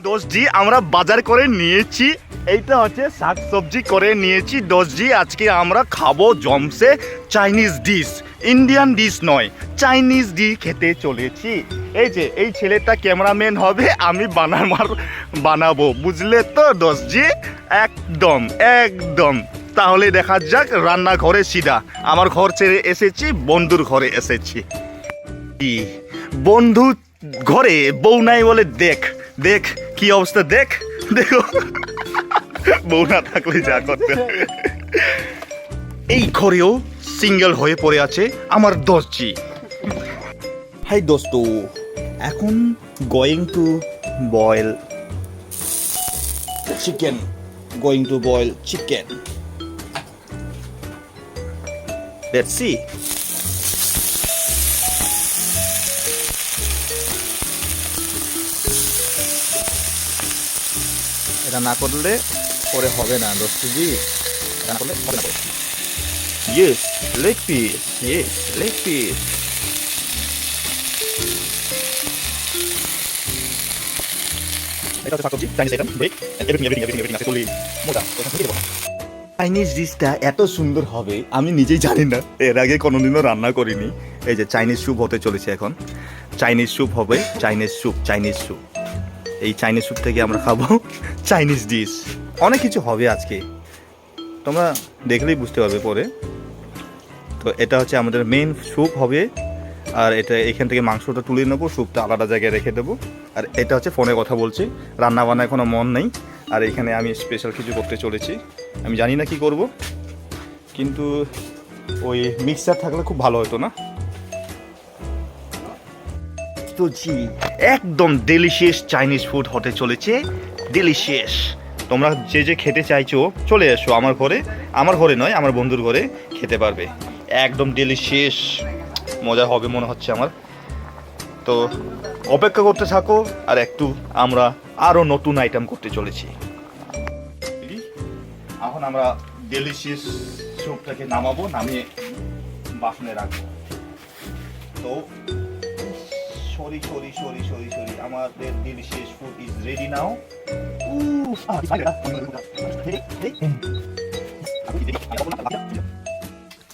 দোষজি আমরা বাজার করে নিয়েছি, এইটা হচ্ছে শাক সবজি করে নিয়েছি দোষজি। আজকে আমরা খাবো জমসে চাইনিজ ডিশ, ইন্ডিয়ান ডিশ নয়, চাইনিজ ডিশ খেতে চলেছি। এই যে এই ছেলেটা ক্যামেরাম্যান হবে, আমি বানাবো, বুঝলে তো দোষজি? একদম একদম। তাহলে দেখা যাক রান্নাঘরে সিধা। আমার ঘর ছেড়ে এসেছি, বন্ধুর ঘরে এসেছি। বন্ধু ঘরে বউ নাই বলে দেখ দেখ কি অবস্থা, দেখ দেখো বউ না থাকলে যা করতে। এই ঘরেও সিঙ্গেল হয়ে পড়ে আছে আমার দোষজি। হাই দোস্ত, এখন going to boil chicken, going to boil chicken. Let's see. এটা না করলে পরে হবে না দোস্তজি, এটা না করলে হবে না। Yes, leg piece, yes leg piece. এটা হচ্ছে সবজি, চাইনিজ আইটেম, ব্রেক, এভরিথিং আছে, চলি মোটা। চাইনিজ ডিশটা এত সুন্দর হবে আমি নিজেই জানি না, এর আগে কোনোদিনও রান্না করিনি। এই যে চাইনিজ স্যুপ হতে চলেছে এখন, চাইনিজ স্যুপ হবে, চাইনিজ স্যুপ, চাইনিজ স্যুপ। এই চাইনিজ স্যুপ থেকে আমরা খাবো চাইনিজ ডিশ। অনেক কিছু হবে আজকে, তোমরা দেখলেই বুঝতে পারবে পরে। তো এটা হচ্ছে আমাদের মেন স্যুপ হবে, আর এটা এখান থেকে মাংসটা তুলে নেবো, স্যুপটা আলাদা জায়গায় রেখে দেবো। আর এটা হচ্ছে ফোনে কথা বলছি, রান্না বান্না এখনও মন নেই। আর এখানে আমি স্পেশাল কিছু করতে চলেছি, আমি জানি না কি করব, কিন্তু ওই মিক্সার থাকলে খুব ভালো হতো না। তো জি, একদম ডেলিশিয়াস চাইনিজ ফুড হতে চলেছে, ডেলিশিয়াস। তোমরা যে যে খেতে চাইছো চলে এসো আমার ঘরে, আমার ঘরে নয়, আমার বন্ধুর ঘরে খেতে পারবে। একদম ডেলিশিয়াস, মজা হবে মনে হচ্ছে আমার। তো অপেক্ষা করতে থাকো, আর একটু আমরা আরও নতুন আইটেম করতে চলেছি। এখন আমরা ডেলিশিয়াস স্যুপটাকে নামাবো, নামিয়ে বাসনে রাখবো। তো sorry sorry sorry sorry sorry, আমাদের delicious food is ready now.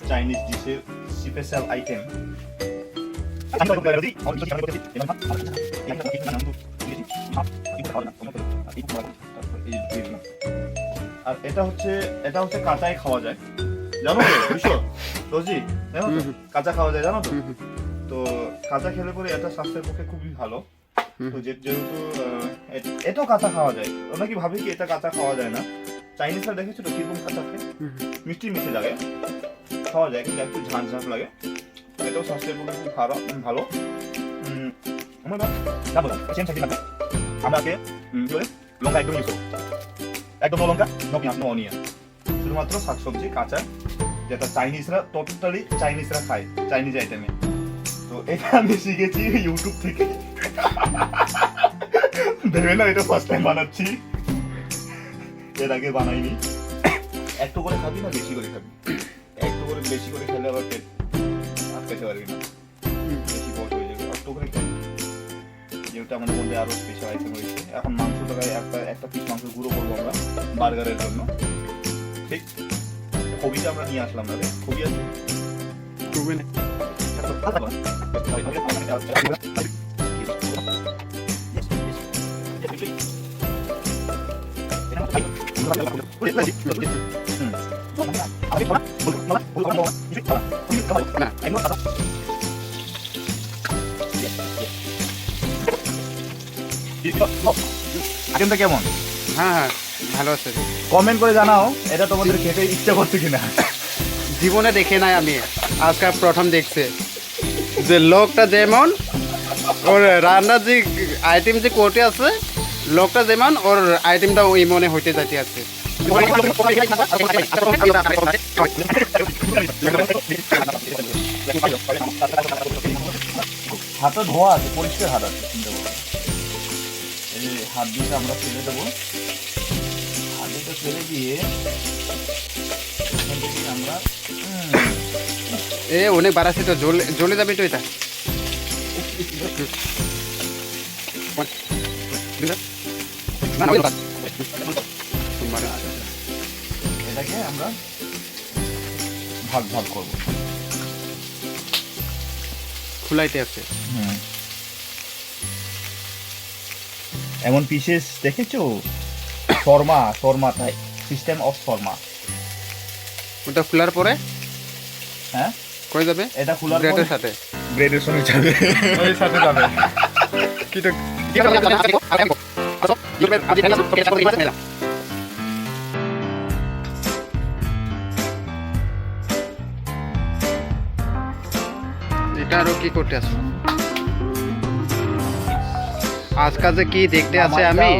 Chinese ডিশের স্পেশাল আইটেম। আর এটা হচ্ছে কাঁচাই খাওয়া যায়, জানো তো বুঝছো রোজি? জানো তো কাঁচা খাওয়া যায়, জানো তো? তো কাঁচা খেলে পরে এটা স্বাস্থ্যের পক্ষে খুবই ভালো। তো যেহেতু এটাও কাঁচা খাওয়া যায়, ওরা কি ভাবে কি এটা কাঁচা খাওয়া যায় না? চাইনিজরা দেখেছো তো কিরকম কাঁচা খায়, মিষ্টি মিষ্টি লাগে, খাওয়া যায়, কিন্তু একটু ঝাঁঝ ঝাঁঝ লাগে। এটাও স্বাস্থ্যের পক্ষে খুব ভালো। আমরা লঙ্কা একদম ইউজ করবো, একদম লঙ্কা, নো পেঁয়াজ, নো অনিয়ন, শুধুমাত্র শাকসবজি কাঁচা, যেটা চাইনিজরা টোটালি চাইনিজরা খায় চাইনিজ আইটেমে। তো এটা আমি শিখেছি ইউটিউব থেকে, ভেবে না এটা ফার্স্ট টাইম বানাচ্ছি, এর আগে বানাইনি। একটু করে খাবি না বেশি করে খাবি, একটু করে বেশি করে খেলে আবার পেট আটকাতে পারবি না, বেশি বড় হয়ে যাবে। একটু করে খাবি, যেহেতু আমাদের মধ্যে আরো স্পেশাল আইটেম হয়েছে। এখন মাংসটাকে একটা পিস মাংস গুঁড়ো করবো আমরা বার্গারের জন্য, ঠিক? কবিটা আমরা নিয়ে আসলাম না রে, কবি আছে আইটেমটা কেমন? হ্যাঁ হ্যাঁ ভালো আছে। কমেন্ট করে জানাও এটা তোমাদের খেতে ইচ্ছা করছে কিনা। জীবনে দেখে নাই আমি, আজকে প্রথম দেখছে যে লোকটা যেমন ওর রান্নার যে আইটেম যে কোটে আছে, লোকটা যেমন ওর আইটেমটা ওই মনে হইতে যাইতে আছে। হাতটা ধোয়া আছে, পরিষ্কার হাত আছে, চিন্তা করো। এই যে হাত দিয়ে আমরা ফেলে দেবো, হাত দিয়ে ফেলে দিয়ে আমরা অনেক বাড়াচ্ছে তো, জ্বলে যাবে তো এটা। এটাকে আমরা ভাগ ভাগ করবো। খুলাইতে আছে। এমন পিসেস দেখেছো? শর্মা, শর্মা তাই সিস্টেম অফ শর্মা। ওটা খোলার পরে হ্যাঁ কই যাবে? এটা খোলার ব্রেডের পরে সাথে, ব্রেডের সঙ্গে যাবে। ওই সাথে যাবে। কি তো এটা আরো কি করতে আছে? আজকাল যে কি দেখতে আছে আমি।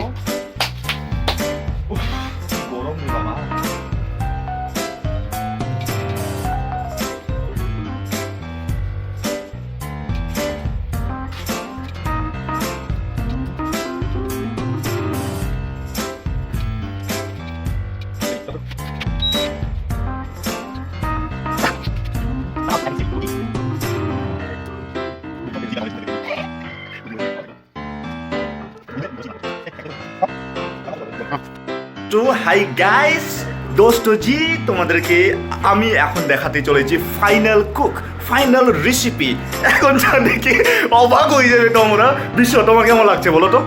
উফ, কি গরম রে বাবা। তো হাই গাইস, দোস্তো জি, তোমাদেরকে আমি এখন দেখাতে চলেছি ফাইনাল কুক, ফাইনাল রেসিপি। এখন যা দেখে অবাক হয়ে যাবে তোমরা। বিশ্ব, তোমার কেমন লাগছে বলো তো?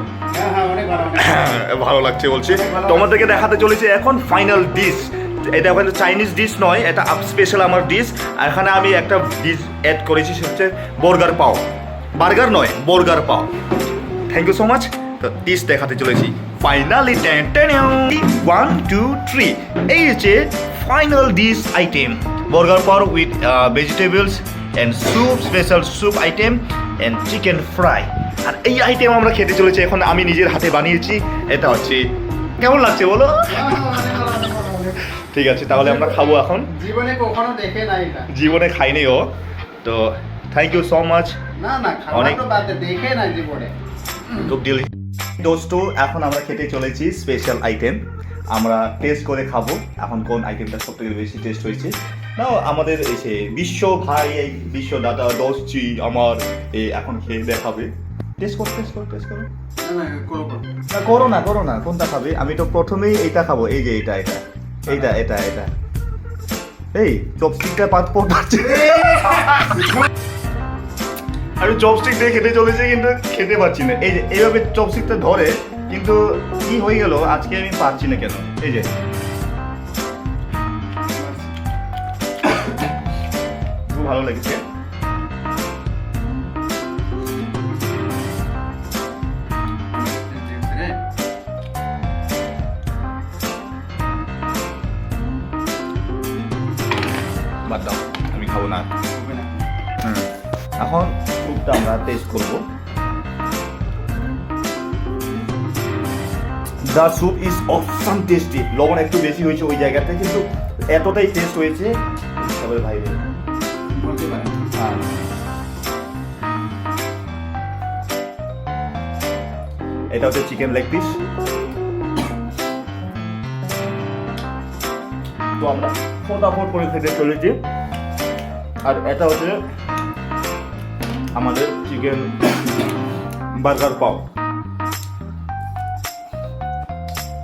ভালো লাগছে বলছে। তোমাদেরকে দেখাতে চলেছে এখন ফাইনাল ডিশ। এটা হয়তো চাইনিজ ডিশ নয়, এটা স্পেশাল আমার ডিশ। এখানে আমি একটা ডিশ অ্যাড করেছি, সেটা হচ্ছে বার্গার পাও। বার্গার নয়, বার্গার পাও। Thank you so much. তো ডিশ দেখাতে চলেছি ফাইনালি। 1 2 3 এই হচ্ছে ফাইনাল ডিশ আইটেম, বার্গার পাও with vegetables and soup, special soup item and chicken fry. আর এই আইটেম আমরা খেতে চলেছি এখন, আমি নিজের হাতে বানিয়েছি। এটা হচ্ছে, কেমন লাগছে বলো? ঠিক আছে, তাহলে আমরা খাবো এখন। জীবনে কখনো দেখে নাই এটা, জীবনে খাইনি ও। তো থ্যাংক ইউ সো মাচ। না না, খাওয়া তো বাদ দে, দেখে নাই জীবনে। খুব ডিলি দোস্তো, এখন আমরা খেতে চলেছি স্পেশাল আইটেম। আমরা টেস্ট করে খাবো এখন কোন আইটেমটা সব থেকে বেশি টেস্ট হয়েছে। না আমাদের এসে বিশ্ব ভাই, এই বিশ্ব দাদা দোস্তি আমার এই এখন খেয়ে দেখাবে। টেস্ট করো, টেস্ট করো, টেস্ট করো। না করো না, করো না। কোনটা খাবে? আমি তো প্রথমেই এইটা খাবো। এই যে এটা এটা এইটা এটা এটা এই চপস্টিকটা পাচ্ছে। আমি চপস্টিক দিয়ে খেতে চলেছি কিন্তু খেতে পারছি না। এই যে এইভাবে চপস্টিকটা ধরে, কিন্তু কি হয়ে গেল আজকে আমি পারছি না কেন। এই যে খুব ভালো লেগেছে। বাদ দাও, আমি খাবো না। এখন স্যুপটা আমরা টেস্ট করবো। The soup is awesome tasty. লবণ একটু বেশি হয়েছে ওই জায়গাতে, কিন্তু এতটাই টেস্ট হয়েছে। তবে ভাই হ্যাঁ, এটা হচ্ছে চিকেন লেগ পিস। তো আমরা ফটাফট করে খেতে চলেছি। আর এটা হচ্ছে আমাদের চিকেন বার্গার পাও।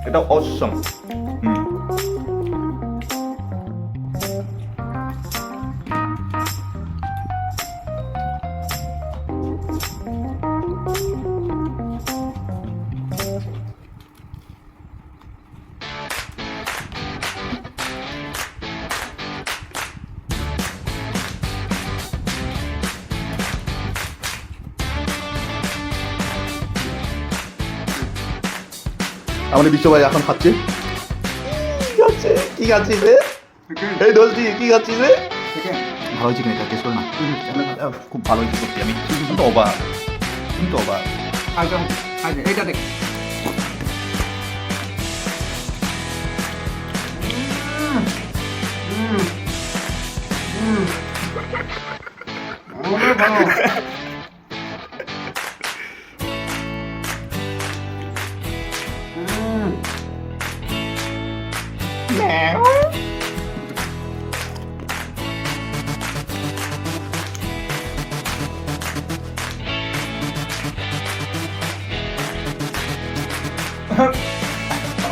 এটা অসম। আমাদের বিশ্ব ভাই এখন খাচ্ছে। কি খাচ্ছিস রে? এই দোলছি, কি খাচ্ছিস রে? ভালো চিকেন, এটা টেস্ট করে না। খুব ভালো হয়েছে সত্যি। আমি কিন্তু অবাক, কিন্তু অবাক। এইটা দেখ,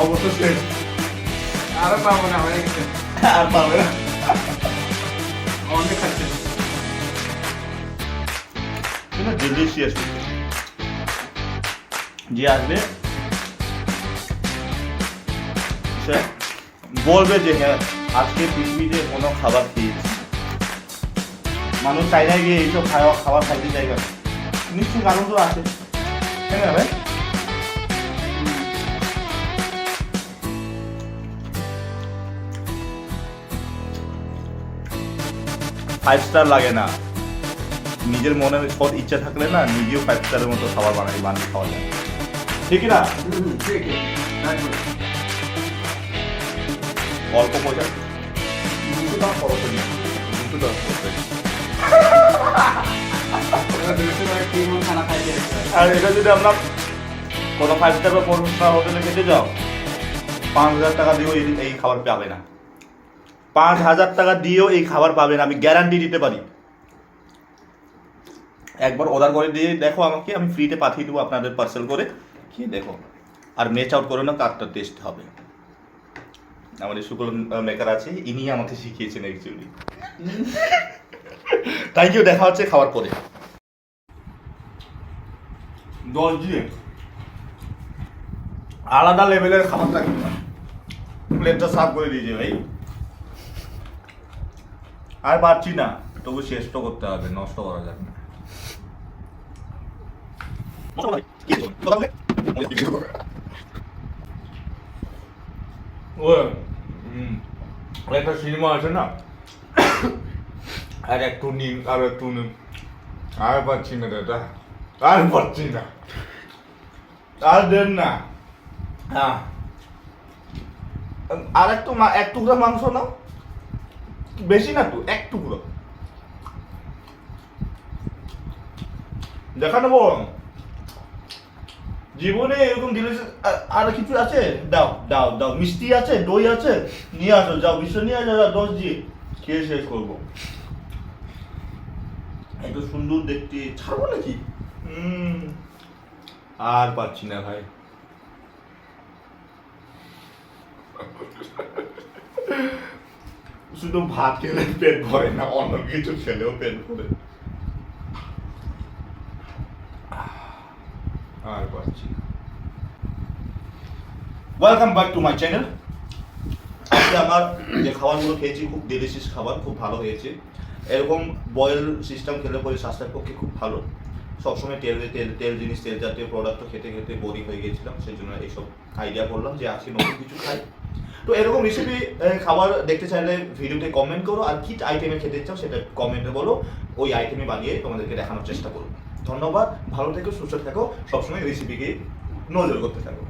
অবশ্য শেষ আরো পাবো না হয়ে গেছে আর পাবে না অনেক খাচ্ছে কিন্তু ডিলিশিয়াস যে আসবে সে বলবে যে হ্যাঁ আজকে পৃথিবীতে কোনো খাবার খেয়েছি মানুষ চাইনায় গিয়ে এইসব খাবার খাইতে চাইবে না নিশ্চয়ই কারণ তো আছে তাই না ভাই ফাইভ স্টার লাগে না নিজের মনে সৎ ইচ্ছা থাকলে না নিজেও 5 স্টারের মতো খাবার বানিয়ে খাওয়া যায় ঠিক না ঠিক আছে অল্প পয়সা দুটো দাম খরচ হয়ে যায় দুটো দাম খানা খাইতে আর এটা যদি আমরা কোনো 5 স্টার বা 4 স্টার হোটেলে খেতে যাও 5,000 টাকা দিয়েও এই খাবার পাবে না 5,000 টাকা দিয়েও এই খাবার পাবে না আমি গ্যারান্টি দিতে পারি একবার অর্ডার করে দিয়ে দেখো আমাকে আমি ফ্রিতে পাঠিয়ে দেবো আপনাদের পার্সেল করে খেয়ে দেখো আর ম্যাচ আউট করো না কারটা টেস্ট হবে আমাদের সুকল মেকার আছে ইনি আমাকে শিখিয়েছেন অ্যাকচুয়ালি থ্যাংক ইউ দেখা হচ্ছে খাওয়ার পরে দর্জি আলাদা লেভেলের খাবার থাকে না প্লেটটা সাফ করে দিয়েছে ভাই আর পারছি না তবু শেষ তো করতে হবে নষ্ট করা যাবে না একটা সিনেমা আছে না আর একটু নিন আর একটু নিন আর পাচ্ছি না দাদা আর পাচ্ছি না আর দেন না হ্যাঁ আর একটু এক টুকরা মাংস নাও বেশি না তো এক টুকরো দেখা নেবো জীবনে এরকম জিনিস আর কিছু আছে দাও দাও দাও মিষ্টি আছে দই আছে নিয়ে আসো যাও বিশ্ব নিয়ে আসো 10 দিয়ে খেয়ে শেষ করবো এত সুন্দর দেখতে ছাড়বো নাকি আর পাচ্ছি না ভাই শুধু ভাত খেলে পেট ভরে না অন্য কিছু খেলেও পেট ভরে আর পাচ্ছি না welcome back to my channel আজকে আমার যে খাবারগুলো খেয়েছি খুব ডেলিশিয়াস খাবার খুব ভালো হয়েছে এরকম বয়েল সিস্টেম খেলে পরে স্বাস্থ্যের পক্ষে খুব ভালো সবসময় তেল জিনিস তেল জাতীয় প্রোডাক্ট খেতে খেতে বোরিং হয়ে গিয়েছিলাম সেই জন্য এইসব আইডিয়া করলাম যে আজকে নতুন কিছু খাই তো এরকম রেসিপি খাবার দেখতে চাইলে ভিডিওতে কমেন্ট করো আর কি আইটেমে খেতে চাও সেটা কমেন্টে বলো ওই আইটেমে বানিয়ে তোমাদেরকে দেখানোর চেষ্টা করো ধন্যবাদ ভালো থেকো সুস্থ থাকো সবসময় রেসিপিকে নজর করতে থাকো